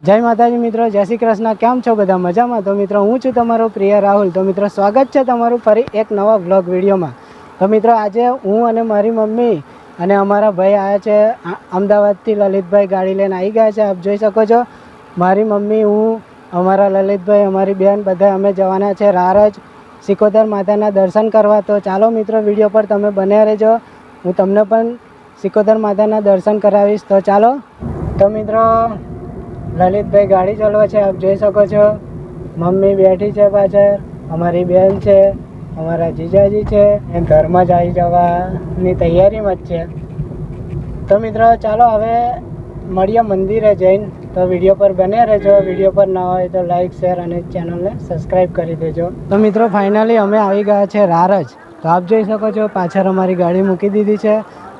જય માતાજી મિત્રો, જય શ્રી કૃષ્ણ. કેમ છો બધા? મજામાં? તો મિત્રો હું છું તમારો પ્રિય રાહુલ. તો મિત્રો સ્વાગત છે તમારું ફરી એક નવા વ્લોગ વિડીયોમાં. તો મિત્રો આજે હું અને મારી મમ્મી અને અમારા ભાઈ આવ્યા છે અમદાવાદથી. લલિતભાઈ ગાડી લઈને આવી ગયા છે. આપ જોઈ શકો છો મારી મમ્મી, હું, અમારા લલિતભાઈ, અમારી બેન બધા અમે જવાના છે રારજ સિકોતર માતાના દર્શન કરવા. તો ચાલો મિત્રો વિડીયો પર તમે બન્યા રહેજો, હું તમને પણ સિકોતર માતાના દર્શન કરાવીશ. તો ચાલો. તો મિત્રો લલિતભાઈ ગાડી ચલાવે છે, આપ જોઈ શકો છો. મમ્મી બેઠી છે પાછળ, અમારી બેન છે, અમારા જીજાજી છે, એ ઘરમાં જ આવી જવાની તૈયારીમાં જ છે. તો મિત્રો ચાલો હવે મળીએ મંદિરે જઈને. તો વિડીયો પર બન્યા રહેજો. વિડીયો પર ના હોય તો લાઈક, શેર અને ચેનલને સબસ્ક્રાઈબ કરી દેજો. તો મિત્રો ફાઇનલી અમે આવી ગયા છે રારજ. તો આપ જોઈ શકો છો પાછળ અમારી ગાડી મૂકી દીધી છે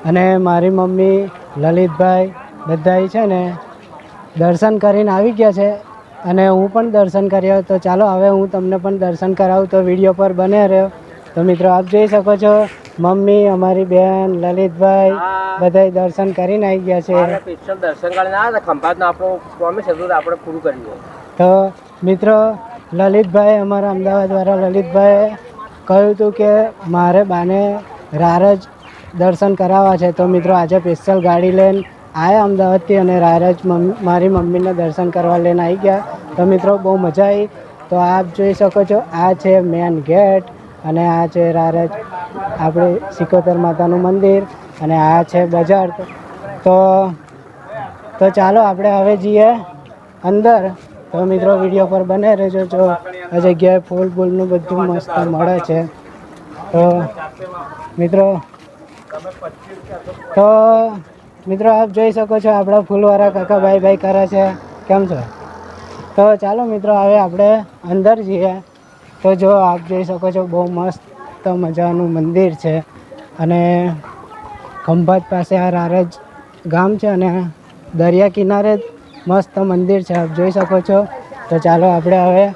અને મારી મમ્મી, લલિતભાઈ બધા છે ને દર્શન કરીને આવી ગયા છે અને હું પણ દર્શન કર્યા. તો ચાલો હવે હું તમને પણ દર્શન કરાવું. તો વિડીયો પર બને રહ્યો. તો મિત્રો આપ જોઈ શકો છો મમ્મી, અમારી બેન, લલિતભાઈ બધા દર્શન કરીને આવી ગયા છે. દર્શન કરીને આવ્યા ખંભાતનો આપણો પ્રોમિસ હતું આપણે પૂરું કર્યું. તો મિત્રો લલિતભાઈ, અમારા અમદાવાદવાળા લલિતભાઈએ કહ્યું હતું કે મારે બાને રારજ દર્શન કરાવવા છે. તો મિત્રો આજે સ્પેશિયલ ગાડી લઈને આવ્યા અમદાવાદથી અને રારજ મારી મમ્મીને દર્શન કરવા લઈને આવી ગયા. તો મિત્રો બહુ મજા આવી. તો આપ જોઈ શકો છો આ છે મેન ગેટ અને આ છે રારજ આપણે સિકોતર માતાનું મંદિર અને આ છે બજાર. તો ચાલો આપણે હવે જઈએ અંદર. તો મિત્રો વિડીયો પર બને રહેજો. જો આ જગ્યાએ ફૂલ બૂલનું બધું મસ્ત મળે છે. તો મિત્રો આપ જોઈ શકો છો આપણા ફૂલવાળા કાકા ભાઈ ભાઈ કરે છે. કેમ છો? તો ચાલો મિત્રો હવે આપણે અંદર જઈએ. તો જો આપ જોઈ શકો છો બહુ મસ્ત મજાનું મંદિર છે અને ખંભાત પાસે આ રારજ ગામ છે અને દરિયા કિનારે મસ્ત મંદિર છે, આપ જોઈ શકો છો. તો ચાલો આપણે હવે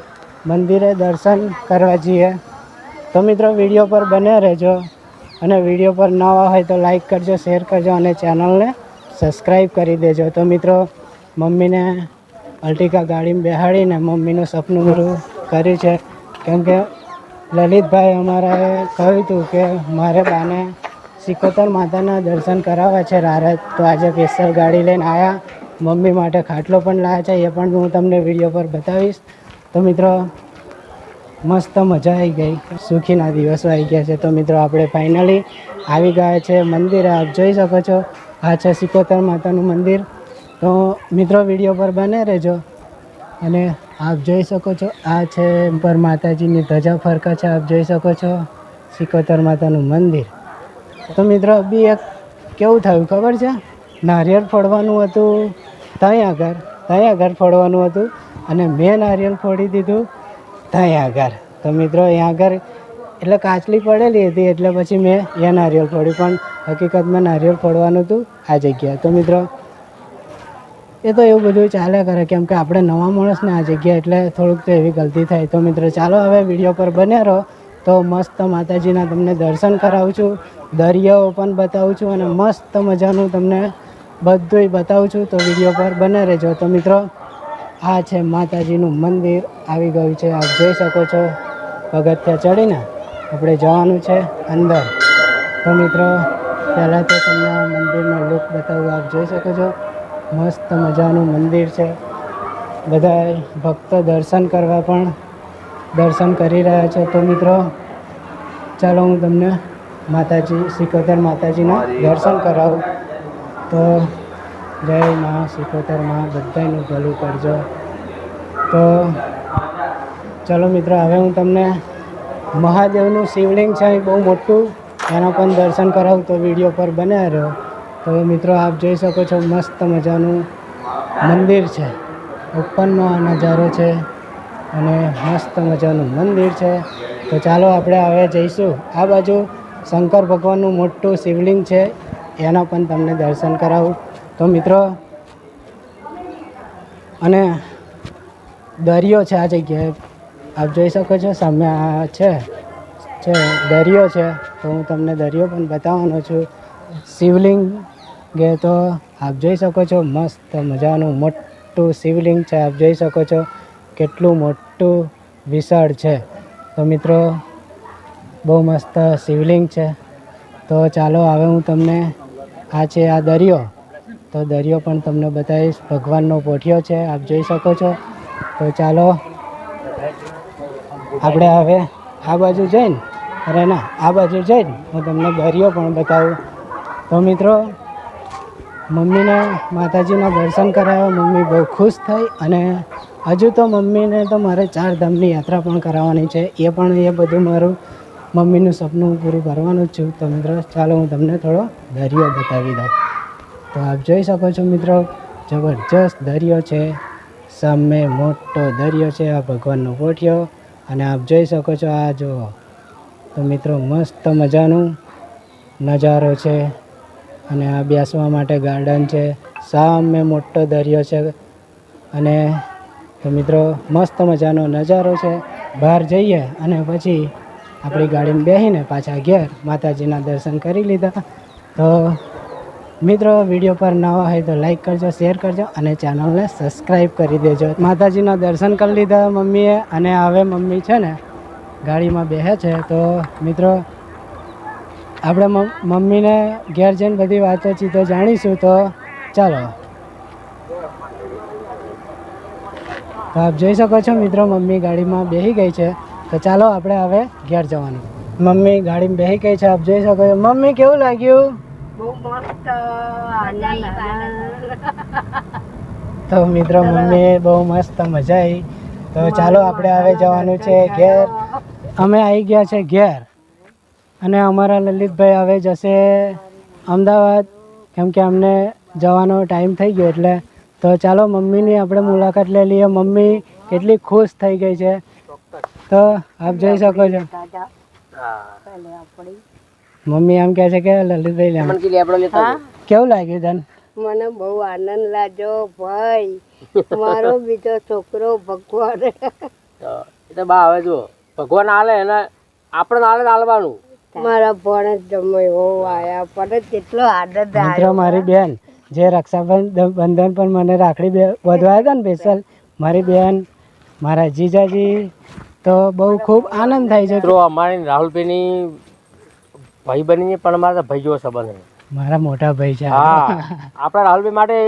મંદિરે દર્શન કરવા જઈએ. તો મિત્રો વિડીયો પર બને રહેજો અને વિડીયો પર નવા હોય તો લાઈક કરજો, શેર કરજો અને ચેનલને સબસ્ક્રાઈબ કરી દેજો. તો મિત્રો મમ્મીને અલ્ટિકા ગાડીમાં બેસાડીને મમ્મીનું સપનું પૂરું કર્યું છે. કેમ કે લલિતભાઈ અમારાએ કહ્યું હતું કે મારે બાને સિકોતર માતાના દર્શન કરાવવા છે રારજ. તો આજે સ્પેશિયલ ગાડી લઈને આવ્યા. મમ્મી માટે ખાટલો પણ લાવ્યા છે, એ પણ હું તમને વિડીયો પર બતાવીશ. તો મિત્રો મસ્ત મજા આવી ગઈ, સુખીના દિવસો આવી ગયા છે. તો મિત્રો આપણે ફાઇનલી આવી ગયા છે મંદિરે. આપ જોઈ શકો છો આ છે સિકોતર માતાનું મંદિર. તો મિત્રો વિડીયો પર બને રહેજો અને આપ જોઈ શકો છો આ છે પર માતાજીની ધજા ફરકા છે. આપ જોઈ શકો છો સિકોતર માતાનું મંદિર. તો મિત્રો બી એક કેવું થયું ખબર છે, નારિયેળ ફોડવાનું હતું ત્યાં આગળ ફોડવાનું હતું અને મેં નારિયેળ ફોડી દીધું ત્યાં આગળ. તો મિત્રો અહીંયા આગળ એટલે કાચલી પડેલી હતી એટલે પછી મેં એ નારિયેળ ફોડ્યું, પણ હકીકતમાં નારિયેળ ફોડવાનું હતું આ જગ્યાએ. તો મિત્રો એ તો એવું બધું ચાલ્યા કરે, કેમ કે આપણે નવા માણસને આ જગ્યા એટલે થોડુંક તો એવી ગલતી થાય. તો મિત્રો ચાલો હવે વિડીયો પર બન્યા રહો. તો મસ્ત માતાજીના તમને દર્શન કરાવું છું, દરિયાઓ પણ બતાવું છું અને મસ્ત મજાનું તમને બધુંય બતાવું છું. તો વિડીયો પર બને રહેજો. તો મિત્રો આ છે માતાજીનું મંદિર આવી ગયું છે, આપ જોઈ શકો છો. પગથિયાં ચડીને આપણે જવાનું છે અંદર. તો મિત્રો પહેલાં તો તમને આ મંદિરનો લુક બતાવું. આપ જોઈ શકો છો મસ્ત મજાનું મંદિર છે. બધા ભક્તો દર્શન કરવા પણ દર્શન કરી રહ્યા છે. તો મિત્રો ચાલો હું તમને માતાજી સિકોતર માતાજીના દર્શન કરાવું. તો જય મા સિકોતર મા, બધાનું ભલું કરજો. તો ચાલો મિત્રો હવે હું તમને મહાદેવનું શિવલિંગ છે બહુ મોટું, એના પણ દર્શન કરાવું. તો વિડીયો પર બન્યા રહ્યો. તો મિત્રો આપ જોઈ શકો છો મસ્ત મજાનું મંદિર છે, ઉપરનો આ નજારો છે અને મસ્ત મજાનું મંદિર છે. તો ચાલો આપણે હવે જઈશું આ બાજુ. શંકર ભગવાનનું મોટું શિવલિંગ છે, એના પણ તમને દર્શન કરાવું. તો મિત્રો અને દરિયો છે આ જગ્યાએ, આપ જોઈ શકો છો સામે આ છે દરિયો છે. તો હું તમને દરિયો પણ બતાવવાનો છું. શિવલિંગ ગે તો આપ જોઈ શકો છો મસ્ત મજાનું મોટું શિવલિંગ છે. આપ જોઈ શકો છો કેટલું મોટું વિશાળ છે. તો મિત્રો બહુ મસ્ત શિવલિંગ છે. તો ચાલો હવે હું તમને આ છે આ દરિયો, તો દરિયો પણ તમને બતાવીશ. ભગવાનનો પોઠિયો છે, આપ જોઈ શકો છો. તો ચાલો આપણે હવે આ બાજુ જઈને, અરે ના આ બાજુ જઈને હું તમને દરિયો પણ બતાવું. તો મિત્રો મમ્મીને માતાજીના દર્શન કરાવ્યા, મમ્મી બહુ ખુશ થઈ. અને હજુ તો મમ્મીને તો મારે 4 ધામની યાત્રા પણ કરાવવાની છે. એ બધું મારું મમ્મીનું સપનું પૂરું કરવાનું જ છું. તો મિત્રો ચાલો હું તમને થોડો દરિયો બતાવી દઉં. તો આપ જોઈ શકો છો મિત્રો જબરજસ્ત દરિયો છે. સામે મોટો દરિયો છે, આ ભગવાનનો પોઠિયો. અને આપ જોઈ શકો છો આ જુઓ. તો મિત્રો મસ્ત મજાનું નજારો છે. અને આ બેસવા માટે ગાર્ડન છે. સામે મોટો દરિયો છે. અને તો મિત્રો મસ્ત મજાનો નજારો છે. બહાર જઈએ અને પછી આપણી ગાડીમાં બેસીને પાછા ઘેર માતાજીના દર્શન કરી લીધા. તો મિત્રો વિડીયો પર નવા હોય તો લાઈક કરજો, શેર કરજો અને ચેનલને સબસ્ક્રાઈબ કરી દેજો. માતાજીના દર્શન કરી લીધા મમ્મીએ, અને હવે મમ્મી છે ને ગાડીમાં બેસે છે. તો મિત્રો આપણે મમ્મીને ઘેર જઈને બધી વાતોચીતો જાણીશું. તો ચાલો. તો આપ જોઈ શકો છો મિત્રો મમ્મી ગાડીમાં બેસી ગઈ છે. તો ચાલો આપણે હવે ઘેર જવાનું. મમ્મી ગાડીમાં બેસી ગઈ છે, આપ જોઈ શકો છો. મમ્મી કેવું લાગ્યું? બહુ મસ્ત આનંદ. તો મિત્રો મમ્મી બહુ મસ્ત મજા આવી. તો ચાલો આપણે હવે જવાનું છે ઘેર. અમે આવી ગયા છે ઘેર, અને અમારા લલિતભાઈ હવે જશે અમદાવાદ, કેમ કે અમને જવાનો ટાઈમ થઈ ગયો એટલે. તો ચાલો મમ્મીની આપણે મુલાકાત લઈ લઈએ. મમ્મી કેટલી ખુશ થઈ ગઈ છે. તો આપ જોઈ શકો છો. મમ્મી એમ કહે છે કે લલિતભાઈ લે. કેવું લાગ્યું તને? મને બહુ આનંદ લાગ્યો ભાઈ. મારો બીજો છોકરો ભગવાન. એટલે બા હવે જો ભગવાન આલે એને આપણે આલે આલવાનું. મારા ભણ જમો એવો આયા પણ કેટલો આનંદ મિત્રો આવ્યો. મારી બેન જે રક્ષાબંધન પર મને રાખડી વધવાયા હતા ને સ્પેશિયલ, મારી બેન, મારા જીજાજી, તો બહુ ખૂબ આનંદ થાય છે. મિત્રો અમારી રાહુલભાઈની ભાઈ બની પણ અમારા ભાઈ જેવો સંબંધ છે. મારા મોટા ભાઈ છે. હા, આપણા રાહુલભાઈ માટે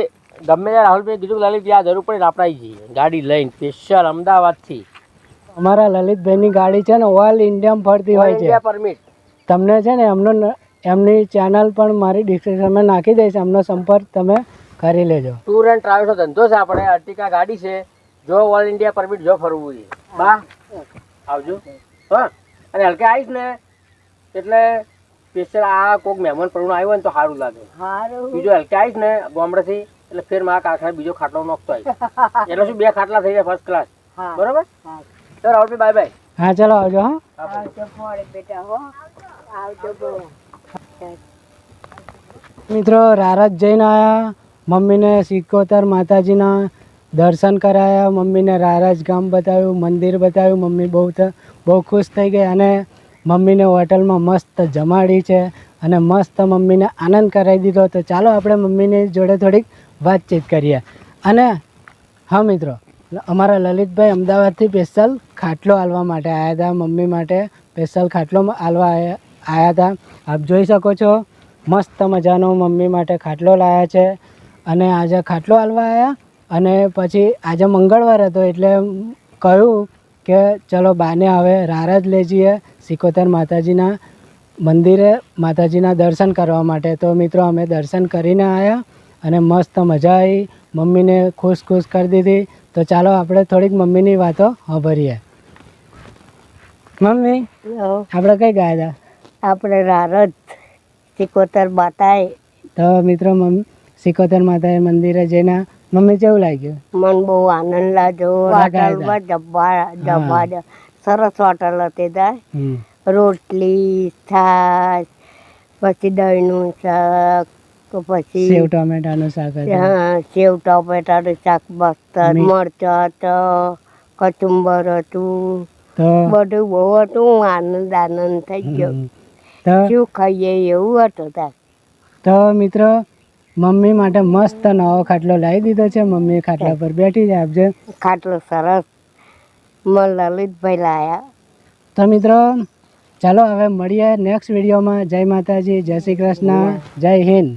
ગમે ત્યારે રાહુલભાઈ કીધું લલિત આ જરૂર પડે આપણે આવી જઈએ ગાડી લઈને સ્પેશિયલ અમદાવાદથી. અમારા લલિતભાઈની ગાડી છે ને ઓલ ઇન્ડિયામાં ફરતી હોય છે. પરમિટ તમને છે ને એમની ચેનલ પણ મારી ડિસ્ક્રિપ્શનમાં નાખી દઈશ. એમનો સંપર્ક તમે કરી લેજો. ટૂર એન્ડ ટ્રાવેલ્સનો ધંધો છે આપણે. અર્ટિકા ગાડી છે. જો ઓલ ઇન્ડિયા પરમિટ જો ફરવું છે બા આવજો. હા, અને હલકે આવીશ ને એટલે સ્પેશિયલ આ કોઈક મહેમાન પરણું આવ્યો હોય ને તો સારું લાગે. હારું. બીજો હલકે આવીશ ને ગામડેથી એટલે ફેર મારા કાકા બીજો ખાટલો નોખતો આવીશ. એટલે શું 2 ખાટલા થઈ જાય ફર્સ્ટ ક્લાસ. હા. બરોબર. તો રાહુલભાઈ બાય બાય. હા ચાલો આવજો. હા આવજો ભોળે બેટા હો. આવજો ભોળે. મિત્રો રારજ જઈને આવ્યા. મમ્મીને 71 માતાજીના દર્શન કરાયા. મમ્મીને રારજ ગામ બતાવ્યું, મંદિર બતાવ્યું. મમ્મી બહુ ખુશ થઈ ગઈ. અને મમ્મીને હોટલમાં મસ્ત જમાડી છે અને મસ્ત મમ્મીને આનંદ કરાવી દીધો. તો ચાલો આપણે મમ્મીની જોડે થોડીક વાતચીત કરીએ. અને હા મિત્રો, અમારા લલિતભાઈ અમદાવાદથી સ્પેશિયલ ખાટલો આલવા માટે આવ્યા હતા. મમ્મી માટે સ્પેશિયલ ખાટલો આલવા આવ્યા હતા. આપ જોઈ શકો છો મસ્ત મજાનો મમ્મી માટે ખાટલો લાવ્યા છે. અને આજે ખાટલો આલવા આવ્યા. અને પછી આજે મંગળવાર હતો એટલે કહ્યું કે ચલો બાને હવે રારજ લઈ જઈએ 71 માતાજીના મંદિરે માતાજીના દર્શન કરવા માટે. તો મિત્રો અમે દર્શન કરીને આવ્યા અને મસ્ત મજા આવી. મમ્મીને ખુશ કરી દીધી. તો ચાલો આપણે થોડીક મમ્મીની વાતો સાંભળીએ. મમ્મી આપણે કઈ ગયા હતા? આપણે રારજ 71 માતાએ. તો મિત્રો 71 માતાએ મંદિરે જઈને મમ્મી કેવું લાગ્યું? મને બહુ આનંદ લાગ્યો. હોટલમાં જમવા સરસ હોટલ હતી ત્યાં. રોટલી, છાશ, પછી દહીંનું શાક, તો પછી સેવ ટમેટાનું શાક હતું. હા, સેવ ટમેટાનું શાક મસ્ત, મરચાં હતા, કચુંબર હતું, તો બધું બહુ હતું. આનંદ થઈ ગયો. તો શું ખાઈએ એવું હતું ત્યાં. તો મિત્રો મમ્મી માટે મસ્ત નવો ખાટલો લાવી દીધો છે. મમ્મી ખાટલા પર બેઠી છે. આપજે. ખાટલો સરસ લલિતભાઈ લાયા. તો મિત્રો ચાલો હવે મળીએ નેક્સ્ટ વિડીયોમાં. જય માતાજી, જય શ્રી કૃષ્ણ, જય હિન્દ.